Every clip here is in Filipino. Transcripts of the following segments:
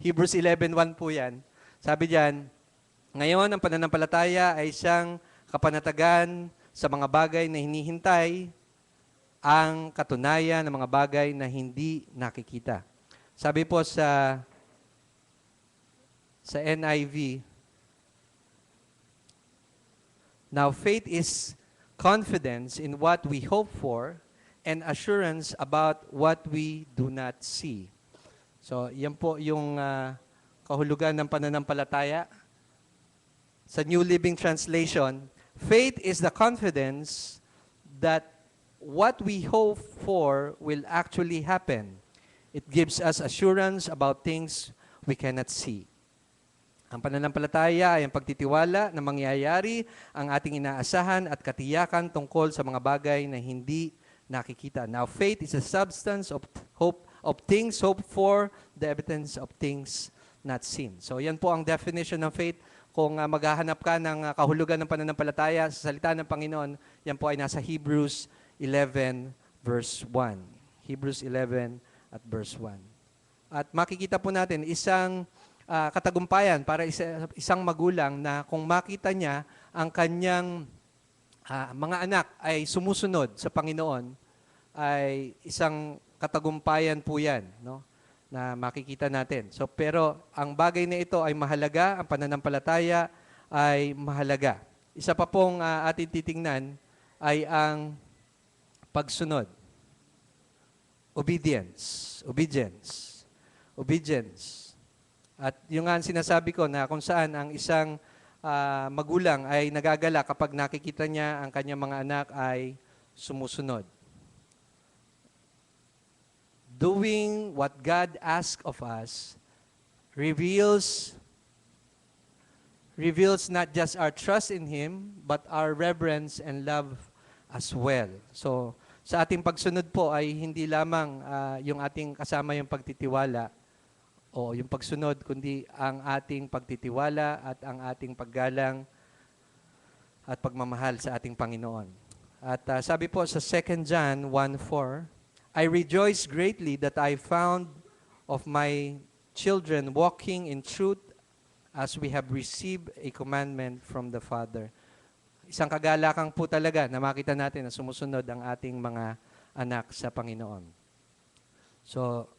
Hebrews 11:1 po yan. Sabi diyan, ngayon ang pananampalataya ay siyang kapanatagan sa mga bagay na hinihintay, ang katunayan ng mga bagay na hindi nakikita. Sabi po sa NIV, now faith is confidence in what we hope for and assurance about what we do not see. So, yan po yung kahulugan ng pananampalataya. Sa New Living Translation, faith is the confidence that what we hope for will actually happen. It gives us assurance about things we cannot see. Ang pananampalataya ay ang pagtitiwala na mangyayari ang ating inaasahan at katiyakan tungkol sa mga bagay na hindi nakikita. Now, faith is a substance of hope, of things hoped for, the evidence of things not seen. So, yan po ang definition ng faith. Kung maghahanap ka ng kahulugan ng pananampalataya sa salita ng Panginoon, yan po ay nasa Hebrews 11 verse 1. Hebrews 11 at verse 1. At makikita po natin isang katagumpayan para isang magulang na kung makita niya ang kanyang mga anak ay sumusunod sa Panginoon, ay isang katagumpayan po yan, no? Na makikita natin. So, pero ang bagay na ito ay mahalaga, ang pananampalataya ay mahalaga. Isa pa pong ating titingnan ay ang pagsunod. Obedience. Obedience. Obedience. At yung nga sinasabi ko na kung saan ang isang magulang ay nagagala kapag nakikita niya ang kanyang mga anak ay sumusunod. Doing what God asks of us reveals not just our trust in Him, but our reverence and love as well. So, sa ating pagsunod po ay hindi lamang yung ating kasama yung pagtitiwala o yung pagsunod, kundi ang ating pagtitiwala at ang ating paggalang at pagmamahal sa ating Panginoon. At sabi po sa 2 John 1:4, I rejoice greatly that I found of my children walking in truth as we have received a commandment from the Father. Isang kagalakan po talaga na makita natin na sumusunod ang ating mga anak sa Panginoon. So,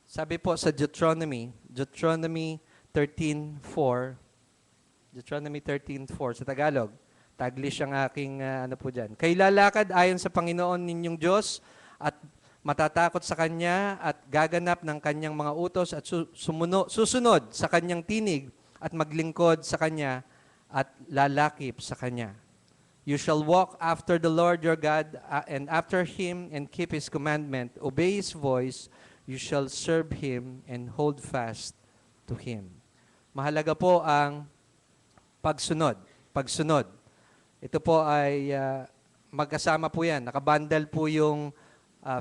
sabi po sa Deuteronomy 13:4, Deuteronomy 13:4 sa Tagalog, Taglish ang aking ano po dyan. Kayo lalakad ayon sa Panginoon ninyong Diyos at matatakot sa Kanya at gaganap ng Kanyang mga utos at susunod sa Kanyang tinig at maglingkod sa Kanya at lalakip sa Kanya. You shall walk after the Lord your God and after Him and keep His commandment. Obey His voice. You shall serve Him and hold fast to Him. Mahalaga po ang pagsunod. Pagsunod. Ito po ay magkasama po yan. Nakabundle po yung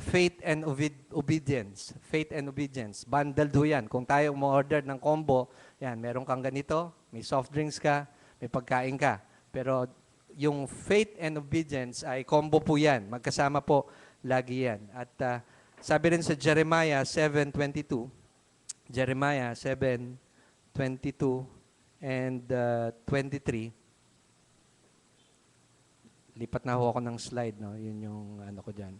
faith and obedience. Faith and obedience. Bundled po yan. Kung tayo mo-order ng combo, yan, meron kang ganito, may soft drinks ka, may pagkain ka. Pero yung faith and obedience ay combo po yan. Magkasama po lagi yan. At sabi rin sa Jeremiah 7:22, Jeremiah 7:22 and 23, lipat na ako ng slide, no? Yun yung ano ko dyan.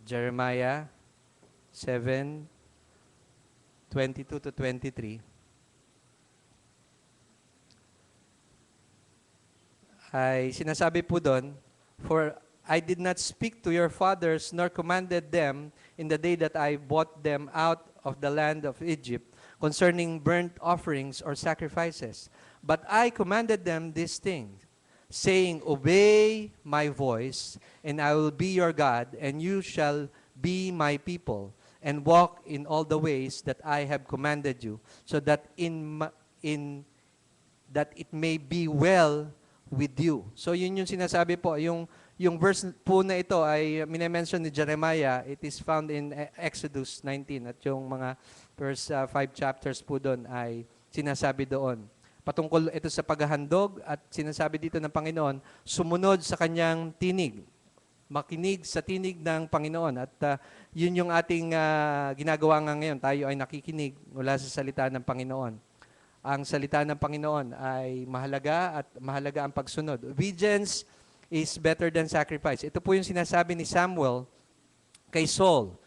Jeremiah 7:22 to 23. Ay sinasabi po doon, for I did not speak to your fathers nor commanded them in the day that I brought them out of the land of Egypt concerning burnt offerings or sacrifices. But I commanded them this thing, saying, obey my voice, and I will be your God, and you shall be my people, and walk in all the ways that I have commanded you, so that that it may be well with you. So yun yung sinasabi po, yung verse po na ito ay mine-mention ni Jeremiah. It is found in Exodus 19 at yung mga verse 5 chapters po doon ay sinasabi doon. Patungkol ito sa paghahandog at sinasabi dito ng Panginoon, sumunod sa kanyang tinig. makinig sa tinig ng Panginoon. At yun yung ating ginagawa nga ngayon. Tayo ay nakikinig mula sa salita ng Panginoon. Ang salita ng Panginoon ay mahalaga at mahalaga ang pagsunod. Obedience is better than sacrifice. Ito po yung sinasabi ni Samuel kay Saul.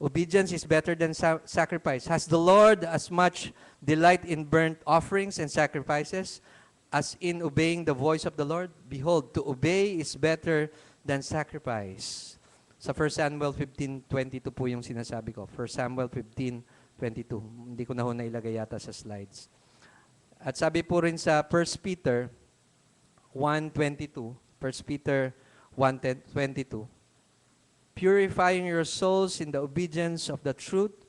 Obedience is better than sacrifice. Has the Lord as much delight in burnt offerings and sacrifices as in obeying the voice of the Lord? Behold, to obey is better than sacrifice. Sa 1 Samuel 15:22 po yung sinasabi ko. 1 Samuel 15:22. Hindi ko na ho nailagay yata sa slides. At sabi po rin sa 1 Peter 1:22, 1 Peter 1:22, purifying your souls in the obedience of the truth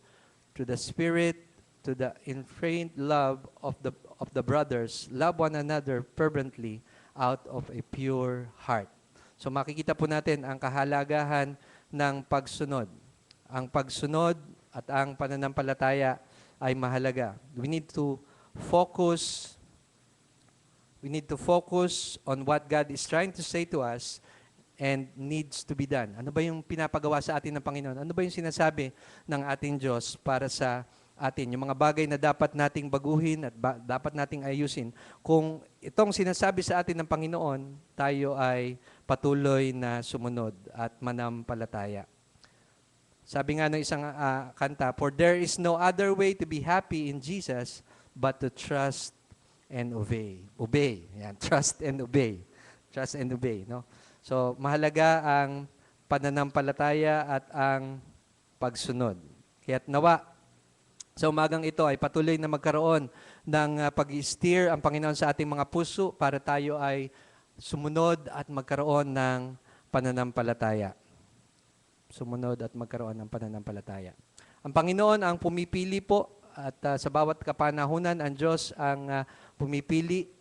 to the Spirit, to the inflamed love of the brothers, love one another fervently out of a pure heart. So makikita po natin ang kahalagahan ng pagsunod. Ang pagsunod at ang pananampalataya ay mahalaga. We need to focus on what God is trying to say to us and needs to be done. Ano ba yung pinapagawa sa atin ng Panginoon? Ano ba yung sinasabi ng ating Diyos para sa atin? Yung mga bagay na dapat nating baguhin at dapat nating ayusin. Kung itong sinasabi sa atin ng Panginoon, tayo ay patuloy na sumunod at manampalataya. Sabi nga ng isang kanta, for there is no other way to be happy in Jesus but to trust and obey. Obey. Yan, trust and obey. Trust and obey, no? So, mahalaga ang pananampalataya at ang pagsunod. Kaya't nawa, sa umagang ito ay patuloy na magkaroon ng pag-i-steer ang Panginoon sa ating mga puso para tayo ay sumunod at magkaroon ng pananampalataya. Sumunod at magkaroon ng pananampalataya. Ang Panginoon ang pumipili po at sa bawat kapanahunan ang Diyos ang pumipili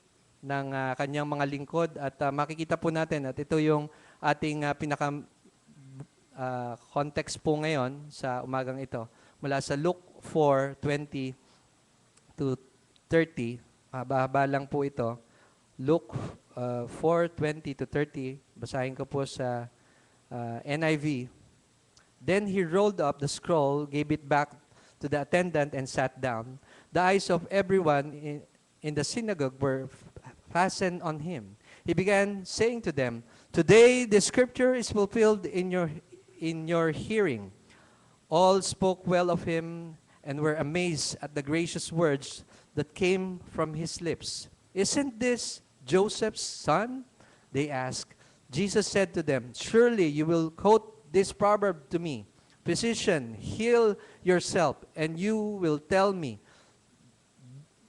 ng kanyang mga lingkod at makikita po natin at ito yung ating context po ngayon sa umagang ito mula sa Luke 4:20 to 30. Mahaba lang po ito. Luke 4:20 to 30. Basahin ko po sa NIV. Then he rolled up the scroll, gave it back to the attendant and sat down. The eyes of everyone in the synagogue were fastened on him. He began saying to them, today the scripture is fulfilled in your hearing. All spoke well of him and were amazed at the gracious words that came from his lips. Isn't this Joseph's son? They asked. Jesus said to them, surely you will quote this proverb to me, physician, heal yourself, and you will tell me,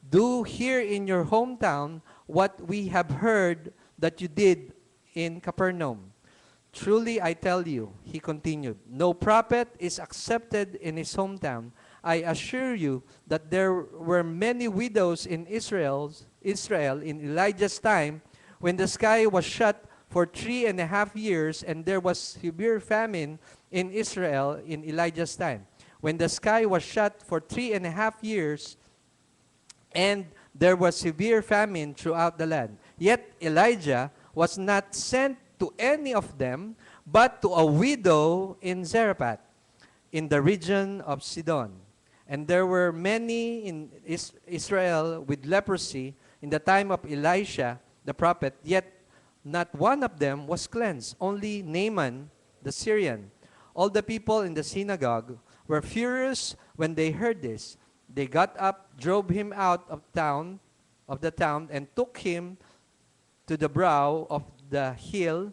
do here in your hometown what we have heard that you did in Capernaum. Truly I tell you, he continued, no prophet is accepted in his hometown. I assure you that there were many widows in Israel in Elijah's time when the sky was shut for 3.5 years and there was severe famine in Israel in Elijah's time. When the sky was shut for 3.5 years and there was severe famine throughout the land. Yet Elijah was not sent to any of them, but to a widow in Zarephath, in the region of Sidon. And there were many in Israel with leprosy in the time of Elisha the prophet, yet not one of them was cleansed, only Naaman the Syrian. All the people in the synagogue were furious when they heard this. They got up, drove him out of the town, and took him to the brow of the hill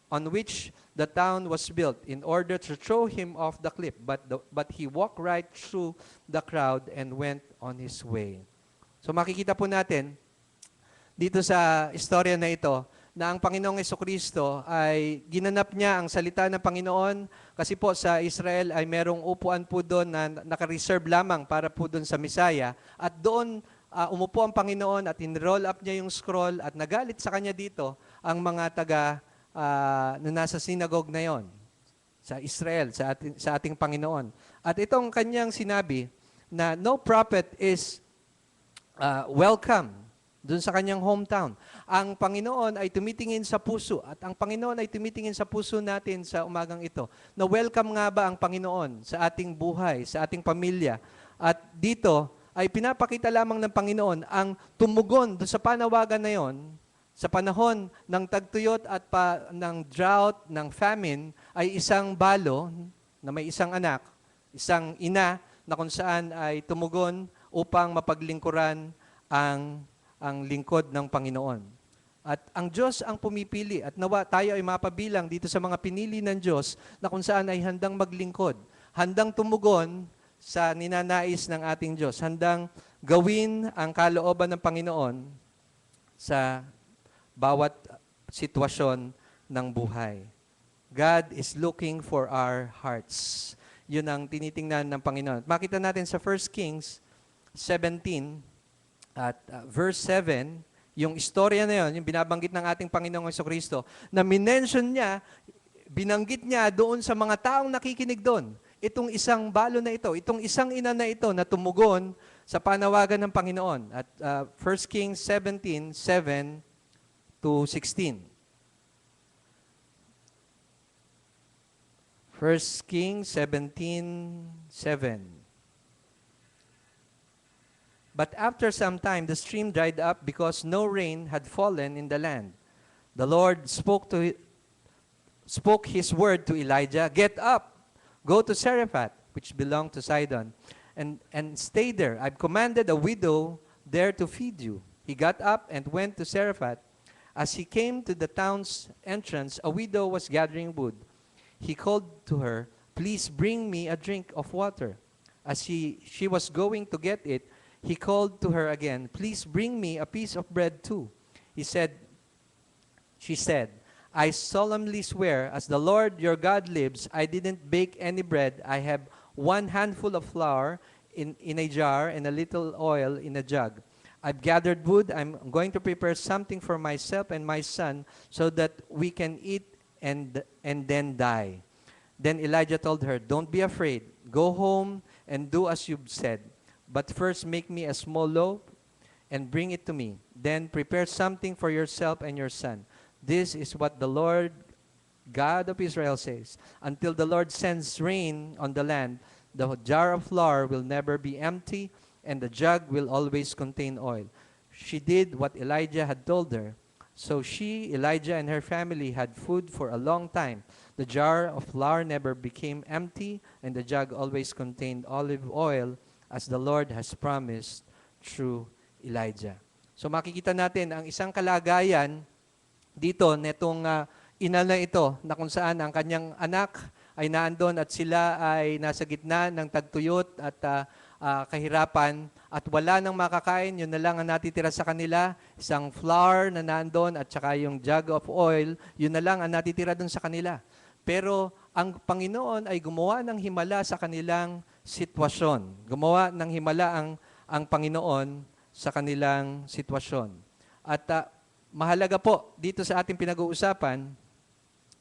on which the town was built, in order to throw him off the cliff. But he walked right through the crowd and went on his way. So makikita po natin dito sa istorya na ito na ang Panginoong Jesucristo ay ginanap niya ang salita ng Panginoon kasi po sa Israel ay merong upuan po doon na naka-reserve lamang para po doon sa Misaya. At doon umupo ang Panginoon at in-roll up niya yung scroll at nagalit sa kanya dito ang mga na nasa synagogue na yon sa Israel, sa ating Panginoon. At itong kanyang sinabi na no prophet is welcome doon sa kanyang hometown. Ang Panginoon ay tumitingin sa puso at ang Panginoon ay tumitingin sa puso natin sa umagang ito. Na welcome nga ba ang Panginoon sa ating buhay, sa ating pamilya? At dito ay pinapakita lamang ng Panginoon ang tumugon doon sa panawagan na yon. Sa panahon ng tagtuyot at ng drought, ng famine, ay isang balo na may isang anak, isang ina na kung saan ay tumugon upang mapaglingkuran ang lingkod ng Panginoon. At ang Diyos ang pumipili at nawa tayo ay mapabilang dito sa mga pinili ng Diyos na kung saan ay handang maglingkod, handang tumugon sa ninanais ng ating Diyos, handang gawin ang kalooban ng Panginoon sa bawat sitwasyon ng buhay. God is looking for our hearts. Yun ang tinitingnan ng Panginoon. Makita natin sa 1 Kings 17 at verse 7, yung istorya na yun, yung binabanggit ng ating Panginoong Jesucristo, na minention niya, binanggit niya doon sa mga taong nakikinig doon. Itong isang balo na ito, itong isang ina na ito na tumugon sa panawagan ng Panginoon. At 1 Kings 17, 7 to 16. 1 Kings 17:7. But after some time, the stream dried up because no rain had fallen in the land. The Lord spoke His word to Elijah, "Get up, go to Zarephath," which belonged to Sidon, and stay there. I've commanded a widow there to feed you. He got up and went to Zarephath. As he came to the town's entrance, a widow was gathering wood. He called to her, "Please bring me a drink of water." As she was going to get it, he called to her again, "Please bring me a piece of bread too." She said, "I solemnly swear, as the Lord your God lives, I didn't bake any bread. I have 1 handful of flour in a jar and a little oil in a jug. I've gathered wood. I'm going to prepare something for myself and my son so that we can eat and then die." Then Elijah told her, "Don't be afraid. Go home and do as you've said. But first make me a small loaf and bring it to me. Then prepare something for yourself and your son. This is what the Lord God of Israel says. Until the Lord sends rain on the land, the jar of flour will never be empty, and the jug will always contain oil." She did what Elijah had told her. So she, Elijah, and her family had food for a long time. The jar of flour never became empty, and the jug always contained olive oil, as the Lord has promised through Elijah. So makikita natin ang isang kalagayan dito netong ina na ito na kung saan ang kanyang anak ay naandun at sila ay nasa gitna ng tagtuyot at kahirapan at wala nang makakain, yun na lang ang natitira sa kanila, isang flour na naandun at saka yung jug of oil, yun na lang ang natitira dun sa kanila. Pero ang Panginoon ay gumawa ng himala sa kanilang sitwasyon. Gumawa ng himala ang Panginoon sa kanilang sitwasyon. At mahalaga po dito sa ating pinag-uusapan,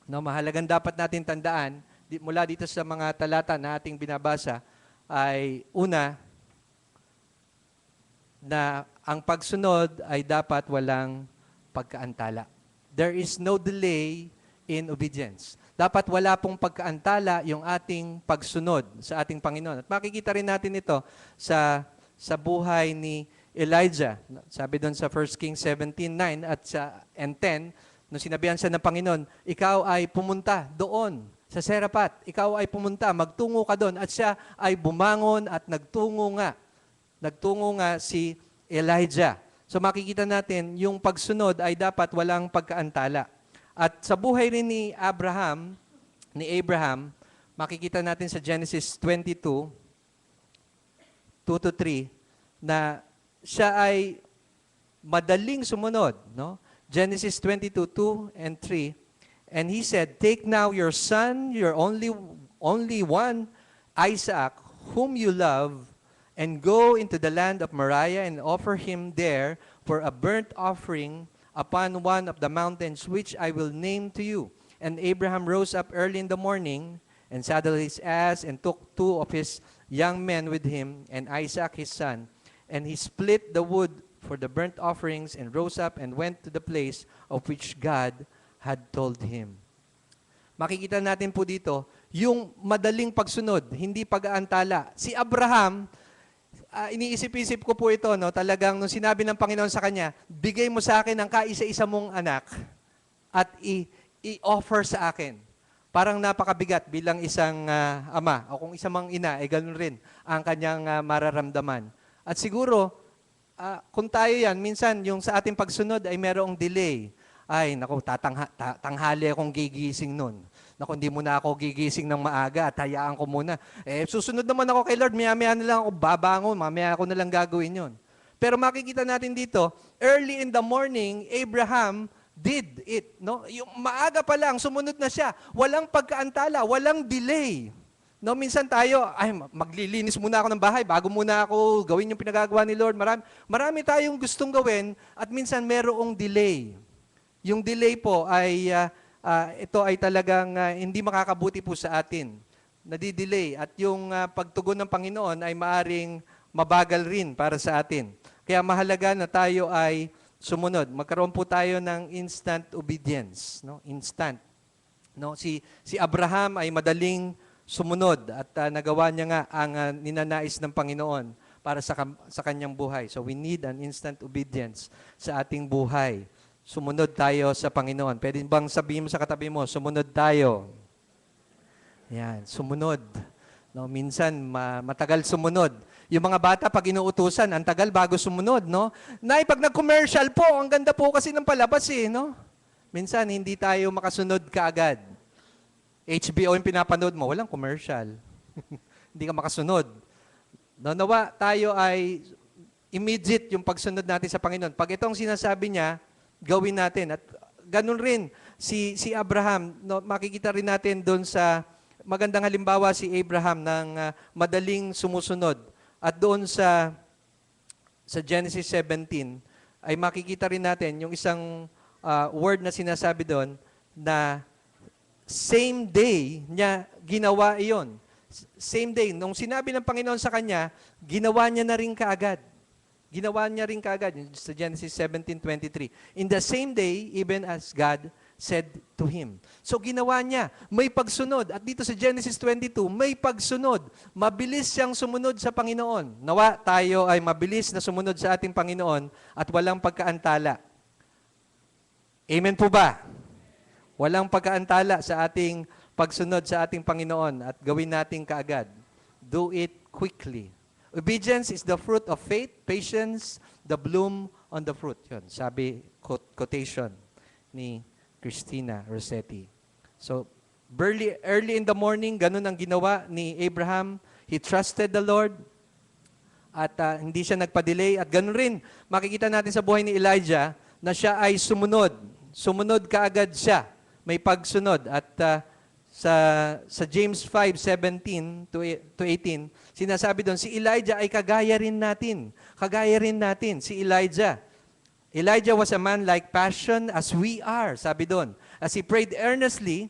no, mahalagang dapat natin tandaan mula dito sa mga talata na ating binabasa ay una, na ang pagsunod ay dapat walang pagkaantala. There is no delay in obedience. Dapat wala pong pagkaantala yung ating pagsunod sa ating Panginoon. At makikita rin natin ito sa buhay ni Elijah. Sabi doon sa 1 Kings 17:9 at 10, nung sinabihan siya ng Panginoon, "Ikaw ay pumunta doon sa Zarephath. Ikaw ay pumunta, magtungo ka doon." At siya ay bumangon at nagtungo nga. Nagtungo nga si Elijah. So makikita natin, yung pagsunod ay dapat walang pagkaantala. At sa buhay rin ni Abraham, makikita natin sa Genesis 22, 2-3, na siya ay madaling sumunod. No? Genesis 22, 2 and 3, and he said, "Take now your son, your only one, Isaac, whom you love, and go into the land of Moriah and offer him there for a burnt offering upon one of the mountains which I will name to you." And Abraham rose up early in the morning and saddled his ass and took 2 of his young men with him and Isaac his son. And he split the wood for the burnt offerings and rose up and went to the place of which God had told him. Makikita natin po dito, yung madaling pagsunod, hindi pag-aantala. Si Abraham, iniisip-isip ko po ito, no? Talagang nung sinabi ng Panginoon sa kanya, bigay mo sa akin ang kaisa-isa mong anak at i-offer sa akin. Parang napakabigat bilang isang ama o kung isang mang ina, ganun rin ang kanyang mararamdaman. At siguro, kung tayo yan, minsan yung sa ating pagsunod ay merong delay. Ay, naku, tanghali akong gigising nun. Naku, hindi muna ako gigising ng maaga at hayaan ko muna. Susunod naman ako kay Lord, maya-maya na lang ako babangon, mamaya ako na lang gagawin yun. Pero makikita natin dito, early in the morning, Abraham did it. No? Yung maaga pa lang, sumunod na siya. Walang pagkaantala, walang delay. No, minsan tayo, maglilinis muna ako ng bahay bago muna ako gawin yung pinagagawa ni Lord. Marami tayong gustong gawin at minsan merong delay. Yung delay po ay, ito ay talagang hindi makakabuti po sa atin. Nadidelay. At yung pagtugon ng Panginoon ay maaring mabagal rin para sa atin. Kaya mahalaga na tayo ay sumunod. Magkaroon po tayo ng instant obedience. No? Instant. No? Si Abraham ay madaling sumunod at nagawa niya nga ang ninanais ng Panginoon para sa kanyang buhay. So we need an instant obedience sa ating buhay. Sumunod tayo sa Panginoon. Pwede bang sabihin mo sa katabi mo, sumunod tayo. Yan, sumunod. No, minsan, matagal sumunod. Yung mga bata, pag inuutusan, ang tagal bago sumunod. No? Nay, pag nag-commercial po, ang ganda po kasi ng palabas eh. No? Minsan, hindi tayo makasunod kaagad. HBO yung pinapanood mo, walang commercial. Hindi ka makasunod. No, nawa tayo ay immediate yung pagsunod natin sa Panginoon. Pag itong sinasabi niya, gawin natin. At ganun rin, si Abraham, no, makikita rin natin doon sa magandang halimbawa si Abraham ng madaling sumusunod. At doon sa Genesis 17, ay makikita rin natin yung isang word na sinasabi doon na same day niya ginawa iyon. Same day. Nung sinabi ng Panginoon sa kanya, ginawa niya na rin kaagad. Ginawa niya rin kaagad sa Genesis 17:23. In the same day, even as God said to him. So ginawa niya, may pagsunod. At dito sa Genesis 22, may pagsunod. Mabilis siyang sumunod sa Panginoon. Nawa tayo ay mabilis na sumunod sa ating Panginoon at walang pagkaantala. Amen po ba? Walang pagkaantala sa ating pagsunod sa ating Panginoon at gawin natin kaagad. Do it quickly. Obedience is the fruit of faith, patience, the bloom on the fruit. Yun, sabi, quotation ni Christina Rossetti. So, early in the morning, ganun ang ginawa ni Abraham. He trusted the Lord at hindi siya nagpa-delay. At ganun rin, makikita natin sa buhay ni Elijah na siya ay sumunod. Sumunod kaagad siya. May pagsunod. At sa James 5:17 to 18, sinasabi doon, si Elijah ay kagaya rin natin. Kagaya rin natin, si Elijah. Elijah was a man like passion as we are, sabi doon. As he prayed earnestly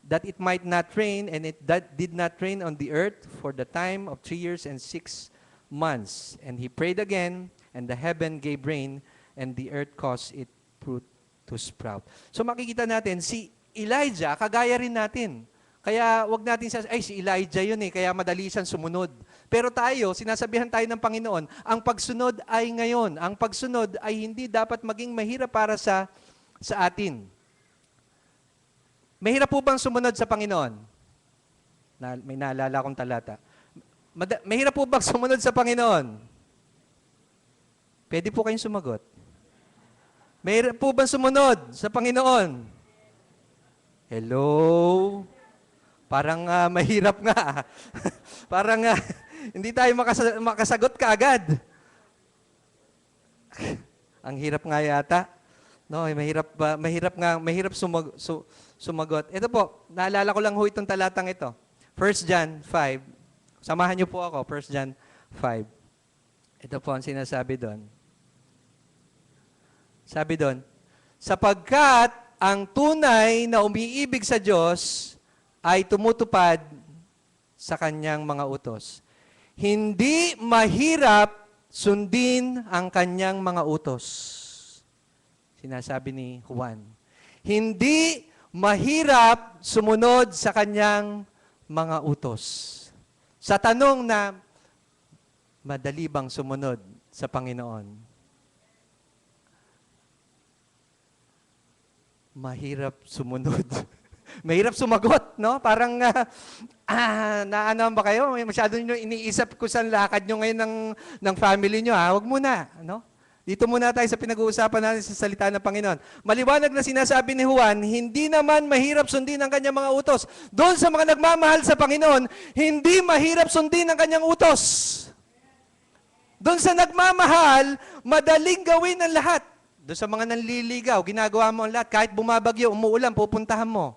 that it might not rain, and that did not rain on the earth for the time of 3 years and 6 months. And he prayed again, and the heaven gave rain, and the earth caused its fruit to sprout. So makikita natin, si Elijah, kagaya rin natin. Kaya wag natin si Elijah yun eh, kaya madali siyang sumunod. Pero tayo, sinasabihan tayo ng Panginoon, ang pagsunod ay ngayon. Ang pagsunod ay hindi dapat maging mahirap para sa atin. Mahirap po bang sumunod sa Panginoon? May naalala akong talata. Mahirap po bang sumunod sa Panginoon? Pwede po kayong sumagot. Mahirap po bang sumunod sa Panginoon? Hello? Parang mahirap nga. Parang hindi tayo makasagot kaagad. Ang hirap nga yata. No, mahirap sumagot. Ito po, naalala ko lang ho itong talatang ito. 1 John 5. Samahan niyo po ako, 1 John 5. Ito po ang sinasabi doon. Sabi doon, sapagkat ang tunay na umiibig sa Diyos ay tumutupad sa kanyang mga utos. Hindi mahirap sundin ang kanyang mga utos. Sinasabi ni Juan. Hindi mahirap sumunod sa kanyang mga utos. Sa tanong na, madali bang sumunod sa Panginoon? Mahirap sumunod. Mahirap sumagot, no? Parang, naano ba kayo? Masyado nyo iniisip ko sa lakad nyo ngayon ng family nyo, ha? Huwag muna, no? Dito muna tayo sa pinag-uusapan natin sa salita ng Panginoon. Maliwanag na sinasabi ni Juan, hindi naman mahirap sundin ang kanyang mga utos. Doon sa mga nagmamahal sa Panginoon, hindi mahirap sundin ang kanyang utos. Doon sa nagmamahal, madaling gawin ang lahat. Doon sa mga nanliligaw, ginagawa mo ang lahat. Kahit bumabagyo, umuulan, pupuntahan mo.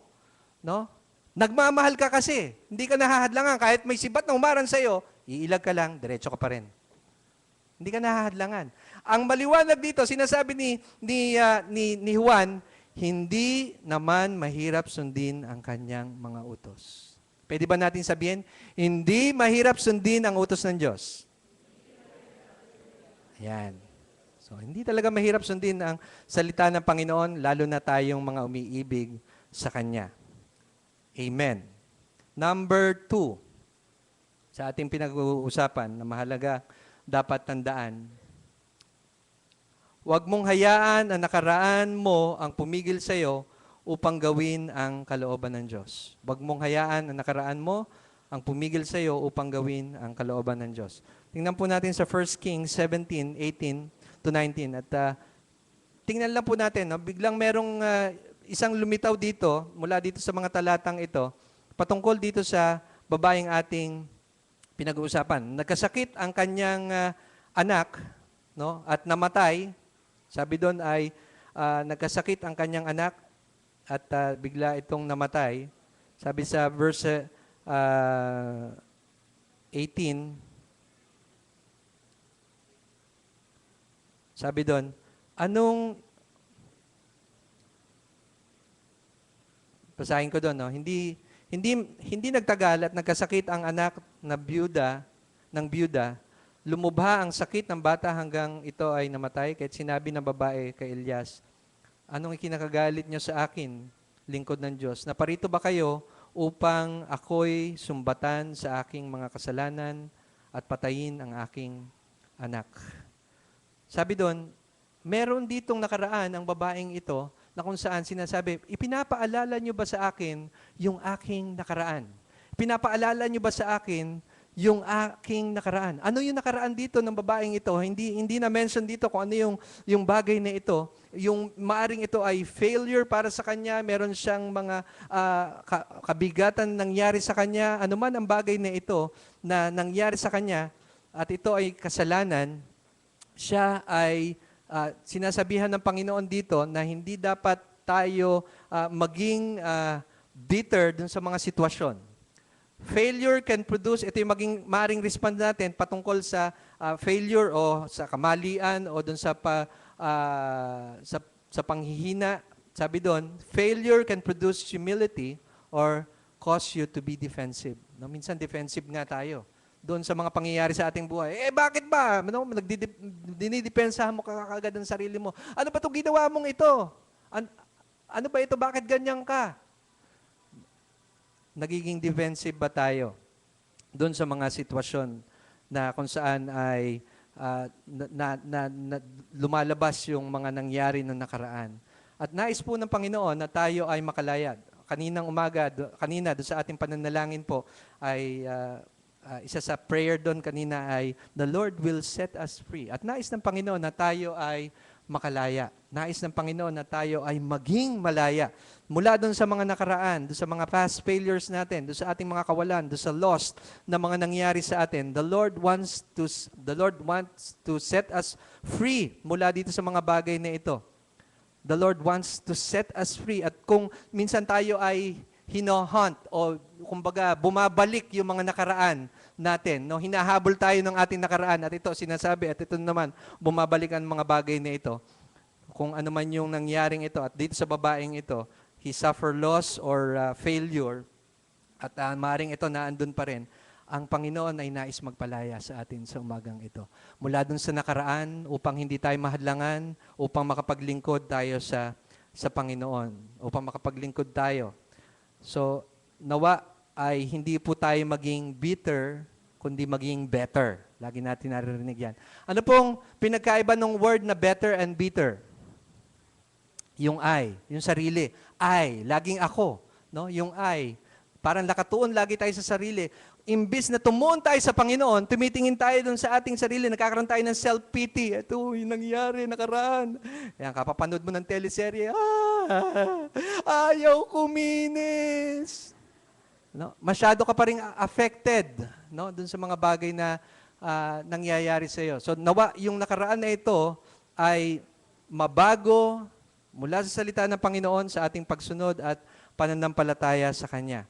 No? Nagmamahal ka kasi. Hindi ka nahahadlangan. Kahit may sibat na umaran sa'yo, iilag ka lang, diretso ka pa rin. Hindi ka nahahadlangan. Ang maliwanag dito, sinasabi ni Juan, hindi naman mahirap sundin ang kanyang mga utos. Pwede ba natin sabihin, hindi mahirap sundin ang utos ng Diyos? Ayan. So, hindi talaga mahirap sundin ang salita ng Panginoon, lalo na tayong mga umiibig sa Kanya. Amen. Number 2, sa ating pinag-uusapan na mahalaga, dapat tandaan, huwag mong hayaan ang nakaraan mo ang pumigil sa iyo upang gawin ang kalooban ng Diyos. Huwag mong hayaan ang nakaraan mo ang pumigil sa iyo upang gawin ang kalooban ng Diyos. Tingnan po natin sa 1 Kings 17:18 to 19. At tingnan lang po natin, no? Biglang merong isang lumitaw dito, mula dito sa mga talatang ito, patungkol dito sa babaeng ating pinag-uusapan. Nagkasakit ang kanyang anak, no? At namatay. Sabi doon ay nagkasakit ang kanyang anak at bigla itong namatay. Sabi sa verse 18, sabi doon, basahin ko doon, no? Hindi nagtagal at nagkasakit ang anak na byuda, lumubha ang sakit ng bata hanggang ito ay namatay. Kahit sinabi ng babae kay Elias, anong ikinakagalit niyo sa akin, lingkod ng Diyos? Naparito ba kayo upang ako'y sumbatan sa aking mga kasalanan at patayin ang aking anak? Sabi doon, meron ditong nakaraan ang babaeng ito na kung saan sinasabi, ipinapaalala niyo ba sa akin yung aking nakaraan? Pinapaalala niyo ba sa akin yung aking nakaraan? Ano yung nakaraan dito ng babaeng ito? Hindi na-mention dito kung ano yung bagay na ito. Yung maaring ito ay failure para sa kanya, meron siyang mga kabigatan nangyari sa kanya, anuman ang bagay na ito na nangyari sa kanya, at ito ay kasalanan, siya ay sinasabihan ng Panginoon dito na hindi dapat tayo maging bitter dun sa mga sitwasyon. Failure can produce, ito yung maring respond natin patungkol sa failure o sa kamalian o dun sa panghihina. Sabi doon, failure can produce humility or cause you to be defensive. No, minsan defensive nga tayo doon sa mga pangyayari sa ating buhay. Bakit ba? Dinidepensahan mo kagad ang sarili mo. Ano ba itong ginawa mong ito? Ano ba ito? Bakit ganyan ka? Nagiging defensive ba tayo doon sa mga sitwasyon na kung saan ay lumalabas yung mga nangyari noong nakaraan? At nais po ng Panginoon na tayo ay makalayad. Kanina doon sa ating pananalangin po ay isa sa prayer doon kanina ay, the Lord will set us free. At nais ng Panginoon na tayo ay makalaya. Nais ng Panginoon na tayo ay maging malaya. Mula doon sa mga nakaraan, doon sa mga past failures natin, doon sa ating mga kawalan, doon sa lost na mga nangyari sa atin, the Lord wants to set us free mula dito sa mga bagay na ito. The Lord wants to set us free. At kung minsan tayo ay hino-hunt o kumbaga bumabalik yung mga nakaraan natin, no? Hinahabol tayo ng ating nakaraan at ito sinasabi at ito naman bumabalik ang mga bagay na ito. Kung ano man yung nangyaring ito at dito sa babaeng ito, he suffer loss or failure at maaaring ito naandun pa rin. ang Panginoon ay nais magpalaya sa atin sa umagang ito. Mula dun sa nakaraan, upang hindi tayo mahadlangan, upang makapaglingkod tayo sa Panginoon, upang makapaglingkod tayo. So, nawa ay hindi po tayo maging bitter, kundi maging better. Lagi natin naririnig yan. Ano pong pinagkaiba ng word na better and bitter? Yung I, yung sarili. I, laging ako. No? Yung I. Parang nakatuon lagi tayo sa sarili. Imbis na tumuon tayo sa Panginoon, tumitingin tayo dun sa ating sarili, nagkakaroon tayo ng self-pity. Ito, yung nangyari, nakaraan. Ayan, kapapanood mo ng teleserye, ayaw kuminis. No? Masyado ka pa rin affected, no? Dun sa mga bagay na nangyayari sa iyo. So, nawa, yung nakaraan na ito ay mabago mula sa salita ng Panginoon sa ating pagsunod at pananampalataya sa Kanya.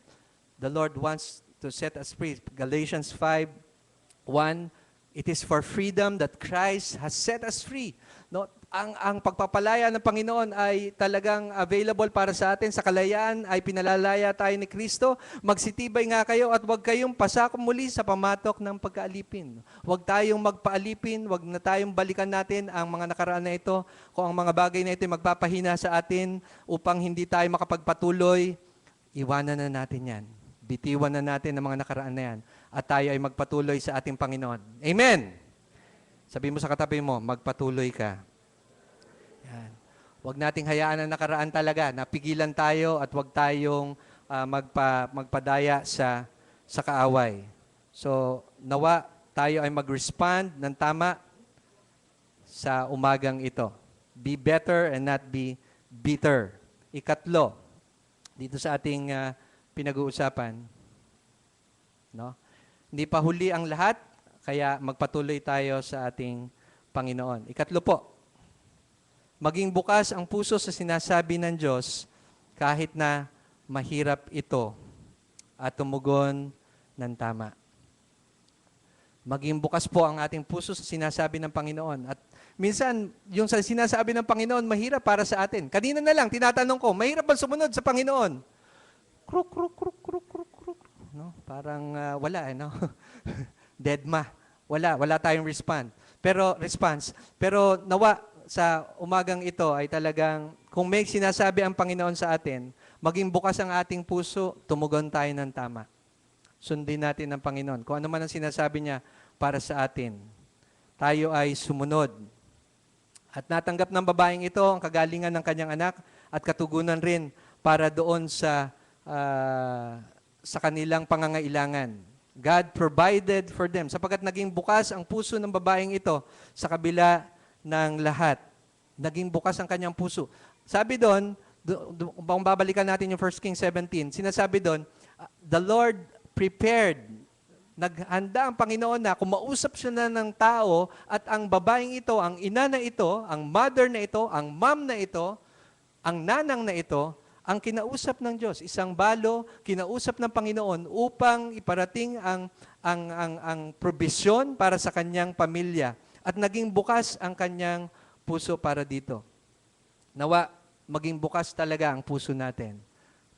The Lord wants to set us free. Galatians 5:1, it is for freedom that Christ has set us free. No, ang pagpapalaya ng Panginoon ay talagang available para sa atin. Sa kalayaan ay pinalalaya tayo ni Kristo. Magsitibay nga kayo at huwag kayong pasakop muli sa pamatok ng pagkaalipin. Huwag tayong magpaalipin, huwag na tayong balikan natin ang mga nakaraan na ito. Kung ang mga bagay na ito ay magpapahina sa atin upang hindi tayo makapagpatuloy, iwanan na natin yan. Bitiwan na natin ang mga nakaraan na yan at tayo ay magpatuloy sa ating Panginoon. Amen! Sabi mo sa katabi mo, magpatuloy ka. Yan. Huwag nating hayaan ang nakaraan talaga. Napigilan tayo at huwag tayong magpadaya sa kaaway. So, nawa tayo ay mag-respond ng tama sa umagang ito. Be better and not be bitter. Ikatlo, dito sa ating pinag-uusapan, no? Hindi pa huli ang lahat, kaya magpatuloy tayo sa ating Panginoon. Ikatlo po, maging bukas ang puso sa sinasabi ng Diyos kahit na mahirap ito at tumugon ng tama. Maging bukas po ang ating puso sa sinasabi ng Panginoon. At minsan, yung sa sinasabi ng Panginoon, mahirap para sa atin. Kanina na lang, tinatanong ko, mahirap ba sumunod sa Panginoon? Kruk, kruk, kruk, kruk, kruk, kruk. No? Parang wala, no? Deadma. Wala tayong response. Pero nawa sa umagang ito ay talagang, kung may sinasabi ang Panginoon sa atin, maging bukas ang ating puso, tumugon tayo ng tama. Sundin natin ang Panginoon. Kung ano man ang sinasabi niya para sa atin, tayo ay sumunod. At natanggap ng babaeng ito ang kagalingan ng kanyang anak at katugunan rin para doon sa kanilang pangangailangan. God provided for them sapagkat naging bukas ang puso ng babaeng ito sa kabila ng lahat. Naging bukas ang kanyang puso. Sabi doon, kung babalikan natin yung 1 Kings 17, sinasabi doon, the Lord prepared, naghanda ang Panginoon na kung mausap siya na ng tao at ang babaeng ito, ang ina na ang mother na ito, ang mom na ito, ang nanang na ito, ang kinausap ng Diyos, isang balo, kinausap ng Panginoon upang iparating ang probisyon para sa kanyang pamilya at naging bukas ang kanyang puso para dito. Nawa, maging bukas talaga ang puso natin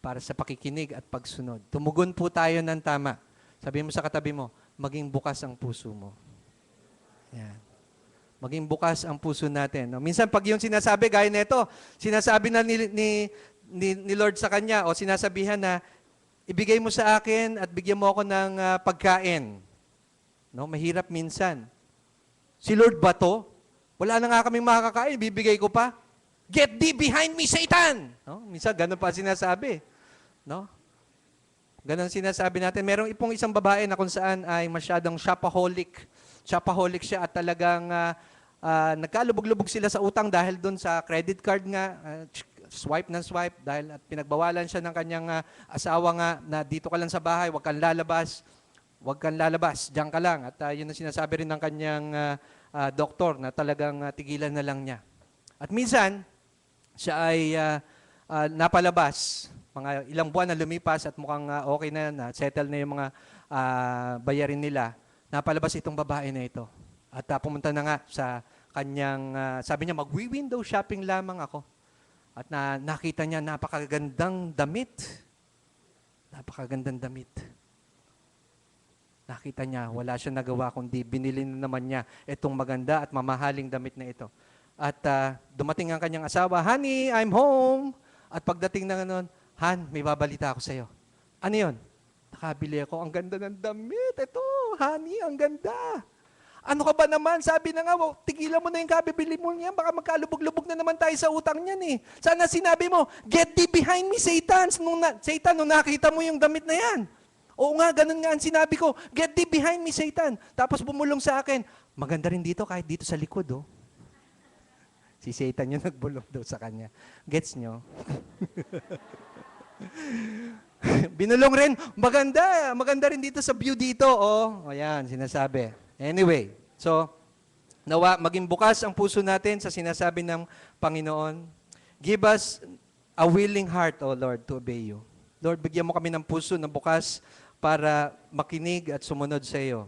para sa pakikinig at pagsunod. Tumugon po tayo ng tama. Sabi mo sa katabi mo, maging bukas ang puso mo. Yan. Maging bukas ang puso natin. No? Minsan pag yung sinasabi, gaya nito, sinasabi na ni Lord sa kanya o sinasabihan na ibigay mo sa akin at bigyan mo ako ng pagkain. No, mahirap minsan. Si Lord ba to? Wala na nga kaming makakain, bibigay ko pa. Get thee behind me, Satan! No? Minsan ganun pa sinasabi. No? Ganun sinasabi natin. Merong ipong isang babae na kung saan ay masyadong shopaholic. Shopaholic siya at talagang nagkalubog-lubog sila sa utang dahil doon sa credit card nga, swipe ng swipe dahil at pinagbawalan siya ng kanyang asawa nga na dito ka lang sa bahay, huwag kang lalabas, diyan ka lang. At yun ang sinasabi rin ng kanyang doktor na talagang tigilan na lang niya. At minsan, siya ay napalabas, mga ilang buwan na lumipas at mukhang okay na, settle na yung mga bayarin nila. Napalabas itong babae na ito. At pumunta na nga sa kanyang, sabi niya, mag-window shopping lamang ako. At nakita niya napakagandang damit. Napakagandang damit. Nakita niya, wala siya nagawa kundi binili na naman niya itong maganda at mamahaling damit na ito. At dumating ang kanyang asawa, "Honey, I'm home." At pagdating na noon, "Han, may babalita ako sa iyo." "Ano yun?" "Nakabili ako. Ang ganda ng damit. Ito, honey, ang ganda." "Ano ka ba naman? Sabi na nga, tigilan mo na yung kabibili mo niyan. Baka magkalubog-lubog na naman tayo sa utang niyan eh. Sana sinabi mo, 'Get thee behind me, Satan.' Satan, nung nakita mo yung damit na yan. Oo nga, ganun nga ang sinabi ko. 'Get thee behind me, Satan.' Tapos bumulong sa akin, maganda rin dito kahit dito sa likod, oh." Si Satan yung nagbulong daw sa kanya. Gets nyo? Binulong rin, maganda rin dito sa view dito, oh. O yan, sinasabi. Anyway, so, nawa, maging bukas ang puso natin sa sinasabi ng Panginoon. Give us a willing heart, O Lord, to obey you. Lord, bigyan mo kami ng puso na bukas para makinig at sumunod sa iyo.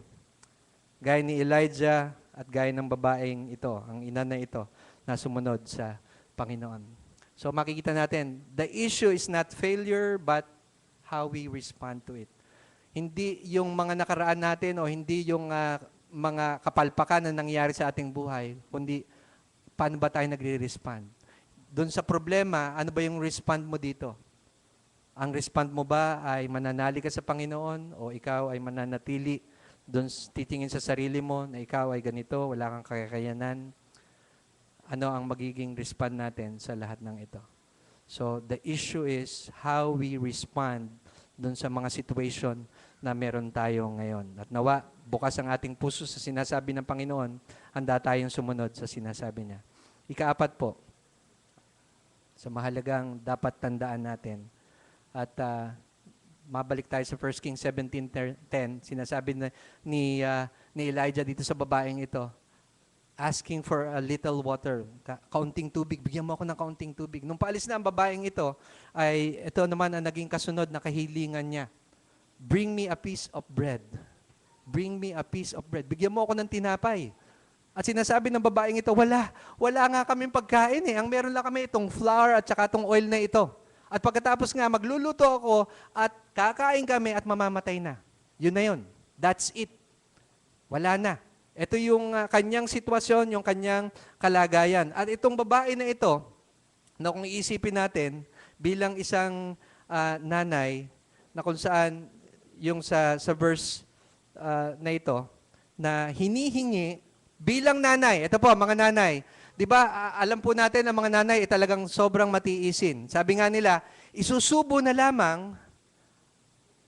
Gaya ni Elijah at gaya ng babaeng ito, ang ina na ito, na sumunod sa Panginoon. So makikita natin, the issue is not failure, but how we respond to it. Hindi yung mga nakaraan natin o hindi yung mga kapalpakan na nangyayari sa ating buhay, kundi paano ba tayo nagre-respond. Doon sa problema, ano ba yung respond mo dito? Ang respond mo ba ay mananali ka sa Panginoon o ikaw ay mananatili doon titingin sa sarili mo na ikaw ay ganito, wala kang kakayanan? Ano ang magiging respond natin sa lahat ng ito? So, the issue is how we respond doon sa mga situation na meron tayo ngayon. At nawa, bukas ang ating puso sa sinasabi ng Panginoon, handa tayong sumunod sa sinasabi niya. Ikaapat po, sa mahalagang dapat tandaan natin. At mabalik tayo sa 1 Kings 17:10, sinasabi ni Elijah dito sa babaeng ito, asking for a little water, kaunting tubig, bigyan mo ako ng kaunting tubig. Nung paalis na ang babaeng ito, ay ito naman ang naging kasunod na kahilingan niya. Bring me a piece of bread. Bring me a piece of bread. Bigyan mo ako ng tinapay. At sinasabi ng babaeng ito, wala nga kaming pagkain eh. Ang meron lang kami itong flour at saka itong oil na ito. At pagkatapos nga, magluluto ako at kakain kami at mamamatay na. Yun na yun. That's it. Wala na. Ito yung kanyang sitwasyon, yung kanyang kalagayan. At itong babae na ito, na kung iisipin natin, bilang isang nanay, na kung saan yung sa verse na ito, na hinihingi bilang nanay. Ito po, mga nanay. Di ba, alam po natin ang mga nanay talagang sobrang matiisin. Sabi nga nila, isusubo na lamang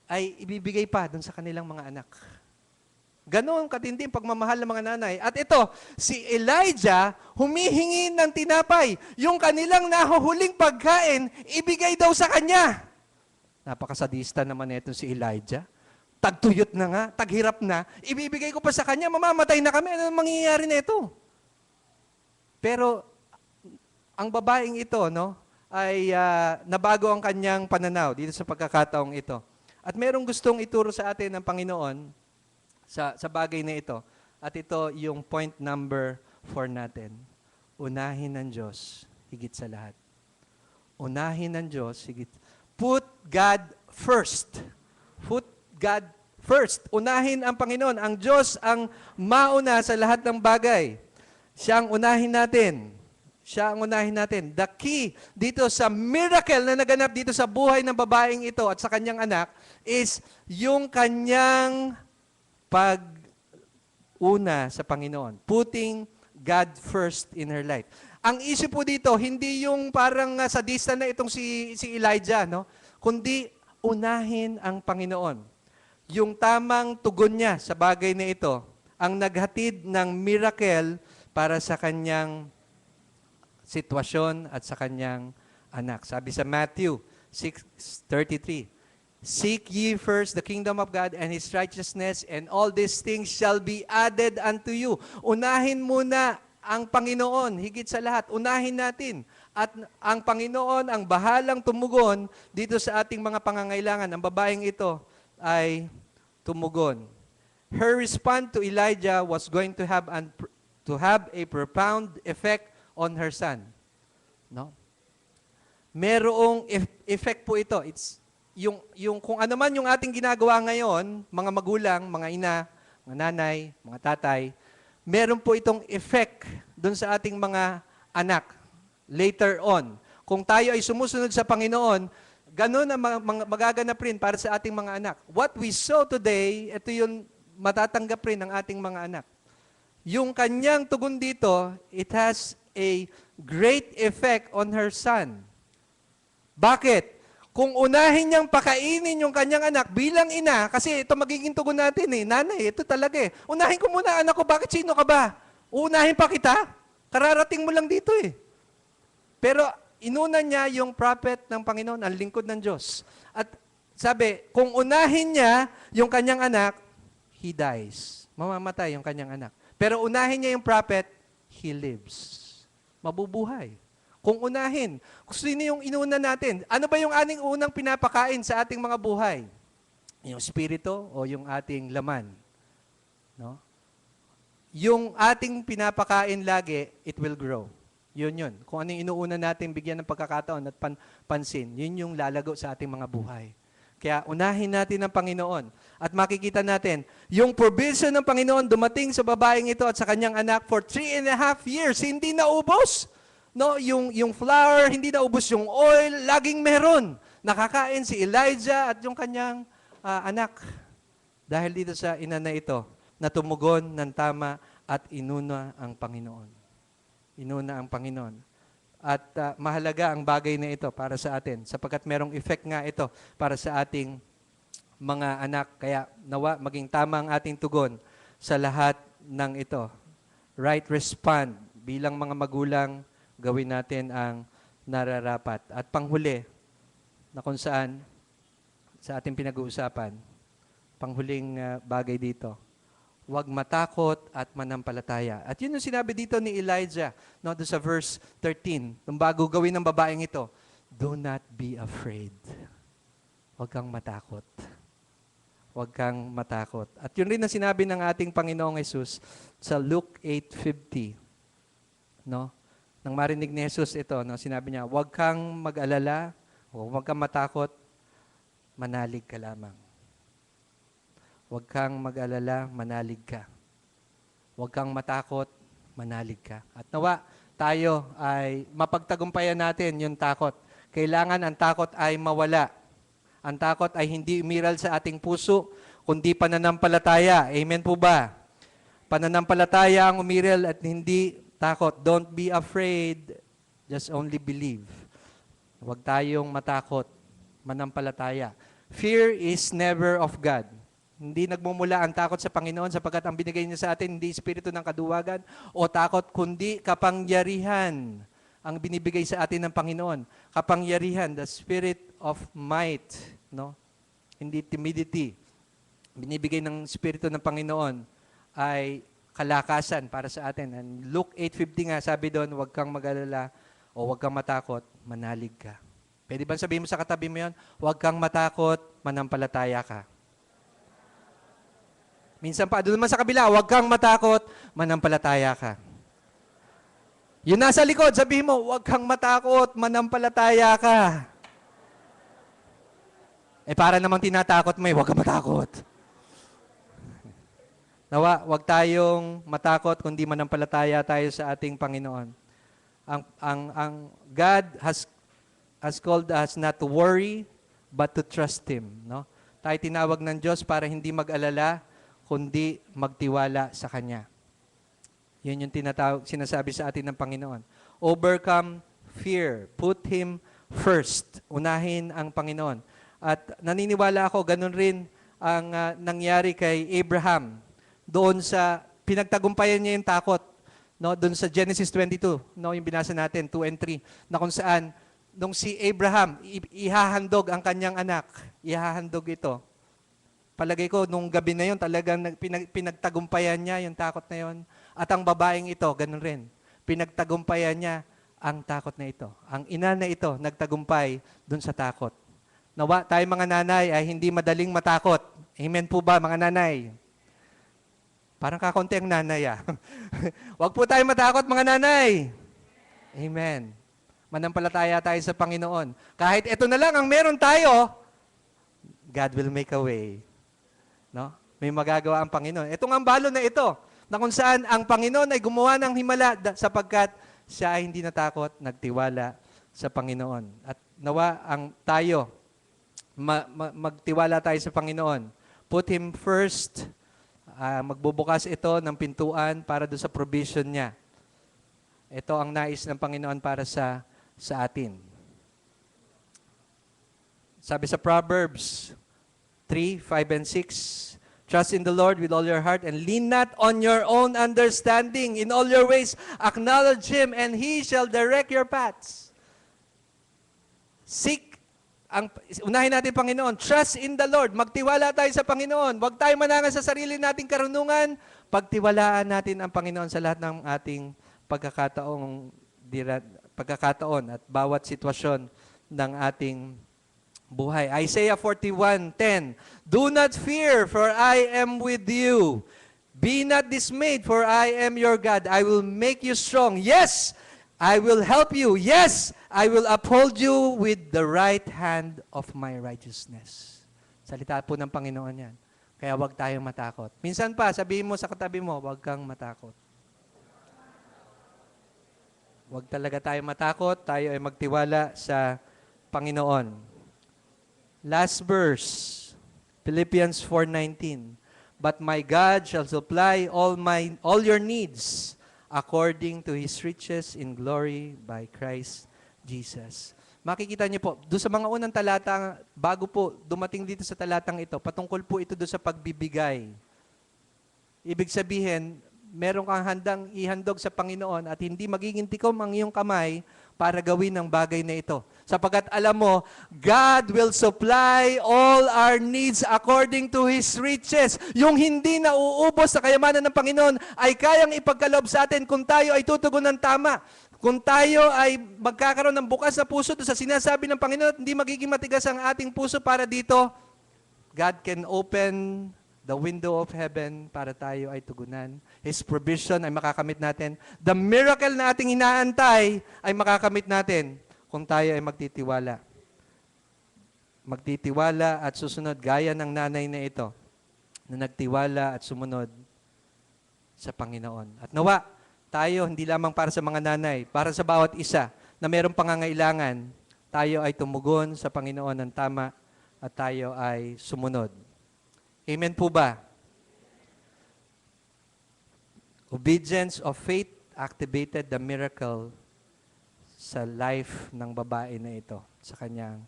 ay ibibigay pa dun sa kanilang mga anak. Ganon katindi ang pagmamahal ng mga nanay. At ito, si Elijah, humihingi ng tinapay. Yung kanilang nahuhuling pagkain, ibigay daw sa kanya. Napakasadista naman ito si Elijah. Tagtuyot na nga, taghirap na, ibibigay ko pa sa kanya, mamamatay na kami. Ano mangyayari na ito? Pero, ang babaeng ito, no, ay nabago ang kanyang pananaw dito sa pagkakataong ito. At merong gustong ituro sa atin ng Panginoon, sa bagay na ito. At ito yung point number 4 natin. Unahin ng Diyos higit sa lahat. Unahin ng Diyos higit. Put God first. Put God first. Unahin ang Panginoon. Ang Diyos ang mauna sa lahat ng bagay. Siya ang unahin natin. Siya ang unahin natin. The key dito sa miracle na naganap dito sa buhay ng babaeng ito at sa kanyang anak is yung kanyang pag-una sa Panginoon. Putting God first in her life. Ang issue po dito, hindi yung parang sadista na itong si Elijah, no? Kundi unahin ang Panginoon. Yung tamang tugon niya sa bagay na ito, ang naghatid ng miracle para sa kanyang sitwasyon at sa kanyang anak. Sabi sa Matthew 6:33, seek ye first the kingdom of God and His righteousness, and all these things shall be added unto you. Unahin muna ang Panginoon, higit sa lahat. Unahin natin. At ang Panginoon ang bahalang tumugon dito sa ating mga pangangailangan. Ang babaeng ito ay tumugon. Her response to Elijah was going to have a profound effect on her son. No? Merong effect po ito. yung kung ano man yung ating ginagawa ngayon, mga magulang, mga ina, mga nanay, mga tatay, meron po itong effect doon sa ating mga anak later on. Kung tayo ay sumusunod sa Panginoon, ganun ang magaganap rin para sa ating mga anak. What we sow today, ito yung matatanggap rin ng ating mga anak. Yung kanyang tugon dito, it has a great effect on her son. Bakit? Kung unahin niyang pakainin yung kanyang anak bilang ina, kasi ito magiging tugon natin nanay, ito talaga Unahin ko muna anak ko, bakit sino ka ba? Uunahin pa kita? Kararating mo lang dito Pero inuna niya yung prophet ng Panginoon, ang lingkod ng Diyos. At sabi, kung unahin niya yung kanyang anak, he dies. Mamamatay yung kanyang anak. Pero unahin niya yung prophet, he lives. Mabubuhay. Kung unahin, kung sino yung inuna natin, ano ba yung ating unang pinapakain sa ating mga buhay? Yung spirito o yung ating laman? No? Yung ating pinapakain lagi, it will grow. Yun. Kung ano yung inuuna natin bigyan ng pagkakataon at pansin, yun yung lalago sa ating mga buhay. Kaya unahin natin ang Panginoon. At makikita natin, yung provision ng Panginoon dumating sa babaeng ito at sa kanyang anak for 3.5 years, hindi naubos. No, yung flour, hindi naubos yung oil, laging meron. Nakakain si Elijah at yung kanyang anak. Dahil dito sa ina na ito, na tumugon ng tama at inuna ang Panginoon. Inuna ang Panginoon. At mahalaga ang bagay na ito para sa atin, sapagkat merong effect nga ito para sa ating mga anak. Kaya nawa maging tama ang ating tugon sa lahat ng ito. Right respond bilang mga magulang, gawin natin ang nararapat. At panghuli, na kung saan, sa ating pinag-uusapan, panghuling bagay dito, huwag matakot at manampalataya. At yun yung sinabi dito ni Elijah, no, doon sa verse 13, nung bago gawin ng babaeng ito, do not be afraid. Huwag kang matakot. Huwag kang matakot. At yun rin ang sinabi ng ating Panginoong Yesus sa Luke 8:50, no? Nang marinig ni Jesus ito, no, sinabi niya, huwag kang mag-alala, huwag kang matakot, manalig ka lamang. Huwag kang mag-alala, manalig ka. Huwag kang matakot, manalig ka. At nawa, tayo ay mapagtagumpayan natin yung takot. Kailangan ang takot ay mawala. Ang takot ay hindi umiral sa ating puso, kundi pananampalataya. Amen po ba? Pananampalataya ang umiral at hindi takot. Don't be afraid. Just only believe. Huwag tayong matakot. Manampalataya. Fear is never of God. Hindi nagmumula ang takot sa Panginoon sapagkat ang binigay niya sa atin hindi espiritu ng kaduwagan o takot kundi kapangyarihan ang binibigay sa atin ng Panginoon. Kapangyarihan, the spirit of might, no? Hindi timidity. Binibigay ng espiritu ng Panginoon ay kalakasan para sa atin. And Luke 8:50 nga, sabi doon, huwag kang mag-alala o huwag kang matakot, manalig ka. Pwede ba sabihin mo sa katabi mo yun? Huwag kang matakot, manampalataya ka. Minsan pa, doon naman sa kabila, huwag kang matakot, manampalataya ka. Yun nasa likod, sabihin mo, huwag kang matakot, manampalataya ka. Para namang tinatakot mo huwag kang matakot. Nawa, huwag tayong matakot kundi manampalataya tayo sa ating Panginoon. Ang God has called us not to worry but to trust Him, no? Tayo tinawag ng Diyos para hindi mag-alala kundi magtiwala sa Kanya. Yun yung sinasabi sa atin ng Panginoon. Overcome fear. Put Him first. Unahin ang Panginoon. At naniniwala ako, ganun rin ang nangyari kay Abraham. Doon sa pinagtagumpayan niya yung takot, no, doon sa Genesis 22, no, yung binasa natin 2 and 3, na kung saan nung si Abraham ihahandog ang kanyang anak, ihahandog ito. Palagay ko nung gabi na yon talagang pinagtagumpayan niya yung takot na yon. At ang babaeng ito, ganun rin. Pinagtagumpayan niya ang takot na ito. Ang ina na ito nagtagumpay doon sa takot. Nawa tayo mga nanay ay hindi madaling matakot. Amen po ba mga nanay? Parang kakonti ang nanay Huwag po tayo matakot mga nanay. Amen. Manampalataya tayo sa Panginoon. Kahit ito na lang ang meron tayo, God will make a way. No? May magagawa ang Panginoon. Itong ambalo na ito, na kung saan ang Panginoon ay gumawa ng himala sapagkat siya ay hindi natakot, nagtiwala sa Panginoon. At nawa ang tayo, magtiwala tayo sa Panginoon. Put Him first. Magbubukas ito ng pintuan para doon sa provision niya. Ito ang nais ng Panginoon para sa atin. Sabi sa Proverbs 3, 5, and 6, trust in the Lord with all your heart and lean not on your own understanding. In all your ways, acknowledge Him and He shall direct your paths. Unahin natin Panginoon. Trust in the Lord. Magtiwala tayo sa Panginoon. Huwag tayo manangan sa sarili nating karunungan. Pagtiwalaan natin ang Panginoon sa lahat ng ating pagkakataon at bawat sitwasyon ng ating buhay. Isaiah 41:10. Do not fear, for I am with you. Be not dismayed, for I am your God. I will make you strong. Yes, I will help you. Yes, I will uphold you with the right hand of my righteousness. Salita po ng Panginoon yan. Kaya huwag tayong matakot. Minsan pa, sabihin mo sa katabi mo, huwag kang matakot. Huwag talaga tayong matakot. Tayo ay magtiwala sa Panginoon. Last verse, Philippians 4:19. But my God shall supply all your needs according to His riches in glory by Christ Jesus. Makikita niyo po, doon sa mga unang talata, bago po dumating dito sa talatang ito, patungkol po ito doon sa pagbibigay. Ibig sabihin, meron kang handang ihandog sa Panginoon at hindi magiging tikom ang iyong kamay para gawin ang bagay na ito. Sapagkat alam mo, God will supply all our needs according to His riches. Yung hindi na uubos sa kayamanan ng Panginoon ay kayang ipagkaloob sa atin kung tayo ay tutugon ng tama. Kung tayo ay magkakaroon ng bukas na puso sa sinasabi ng Panginoon at hindi magiging matigas ang ating puso para dito, God can open the window of heaven para tayo ay tugunan. His provision ay makakamit natin. The miracle na ating inaantay ay makakamit natin kung tayo ay magtitiwala. Magtitiwala at susunod gaya ng nanay na ito na nagtiwala at sumunod sa Panginoon. At nawa, tayo hindi lamang para sa mga nanay, para sa bawat isa na mayroong pangangailangan, tayo ay tumugon sa Panginoon ng tama at tayo ay sumunod. Amen po ba? Obedience of faith activated the miracle sa life ng babae na ito, sa kanyang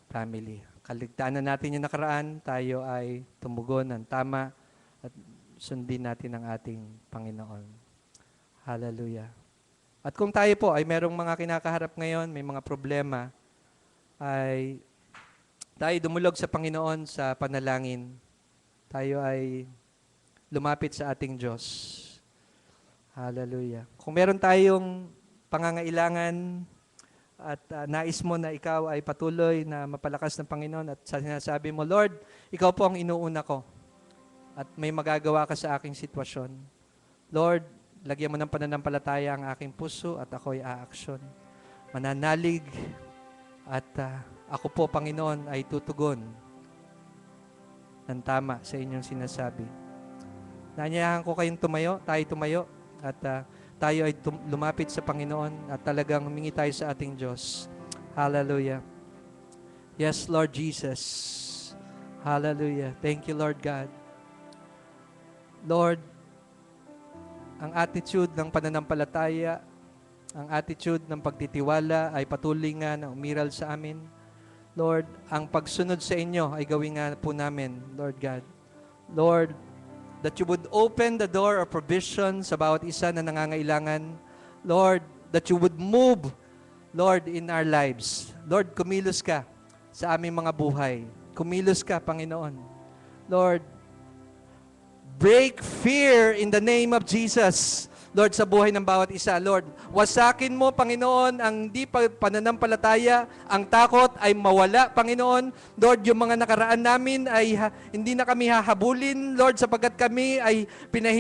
family. Kaligtaan na natin yung nakaraan, tayo ay tumugon ng tama at sundin natin ang ating Panginoon. Hallelujah. At kung tayo po ay merong mga kinakaharap ngayon, may mga problema, ay tayo dumulog sa Panginoon sa panalangin. Tayo ay lumapit sa ating Diyos. Hallelujah. Kung meron tayong pangangailangan at nais mo na ikaw ay patuloy na mapalakas ng Panginoon at sinasabi mo, Lord, ikaw po ang inuuna ko at may magagawa ka sa aking sitwasyon. Lord, lagyan mo ng pananampalataya ang aking puso at ako'y aaksyon. Mananalig at ako po, Panginoon, ay tutugon ng tama sa inyong sinasabi. Nanyayahan ko kayong tumayo, tayo tumayo, at tayo ay lumapit sa Panginoon at talagang humingi tayo sa ating Diyos. Hallelujah. Yes, Lord Jesus. Hallelujah. Thank you, Lord God. Lord, ang attitude ng pananampalataya, ang attitude ng pagtitiwala ay patuloy nga na umiral sa amin. Lord, ang pagsunod sa inyo ay gawin nga po namin, Lord God. Lord, that you would open the door of provision sa bawat isa na nangangailangan. Lord, that you would move, Lord, in our lives. Lord, kumilos ka sa aming mga buhay. Kumilos ka, Panginoon. Lord, break fear in the name of Jesus. Lord, sa buhay ng bawat isa, Lord, wasakin mo, Panginoon, ang di pananampalataya, ang takot ay mawala, Panginoon. Lord, yung mga nakaraan namin ay hindi na kami hahabulin, Lord, sapagkat kami ay